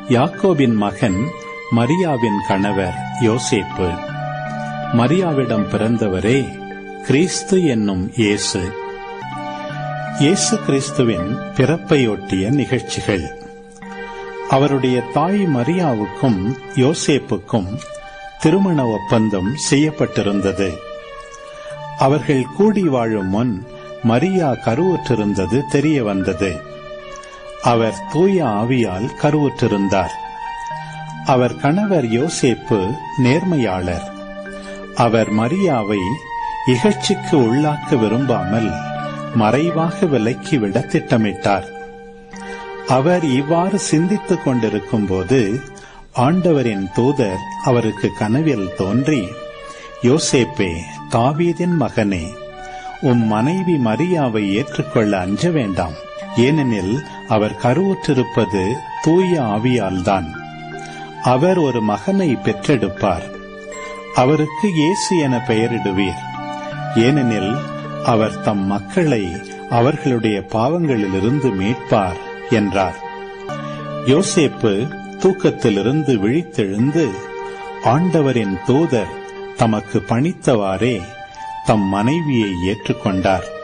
யாக்கோபின் மகன் மரியாவின் கணவர் யோசேப்பு. மரியாவிடம் பிறந்தவரே கிறிஸ்து என்னும் இயேசு. இயேசு கிறிஸ்துவின் பிறப்பையொட்டிய நிகழ்ச்சிகள். அவருடைய தாய் மரியாவுக்கும் யோசேப்புக்கும் திருமண ஒப்பந்தம் செய்யப்பட்டிருந்தது. அவர்கள் கூடி வாழும் முன் மரியா கருவுற்றிருந்தது தெரிய வந்தது. அவர் தூய ஆவியால் கருவுற்றிருந்தார். அவர் கணவர் யோசேப்பு நேர்மையாளர். அவர் மரியாவை இகழ்ச்சிக்கு உள்ளாக்க விரும்பாமல் மறைவாக விலக்கிவிட திட்டமிட்டார். அவர் இவ்வாறு சிந்தித்துக் கொண்டிருக்கும் போது ஆண்டவரின் தூதர் அவருக்கு கனவில் தோன்றி, யோசேப்பே, தாவீதின் மகனே, உம் மனைவி மரியாவை ஏற்றுக்கொள்ள அஞ்ச வேண்டாம். ஏனெனில் அவர் கருவுற்றிருப்பது தூய ஆவியால்தான். அவர் ஒரு மகனை பெற்றெடுப்பார். அவருக்கு இயேசு என பெயரிடுவீர். ஏனெனில் அவர் தம் மக்களை அவர்களுடைய பாவங்களிலிருந்து மீட்பார் என்றார். யோசேப்பு தூக்கத்திலிருந்து விழித்தெழுந்து ஆண்டவரின் தூதர் தமக்கு பணித்தவாறே தம் மனைவியை ஏற்றுக்கொண்டார்.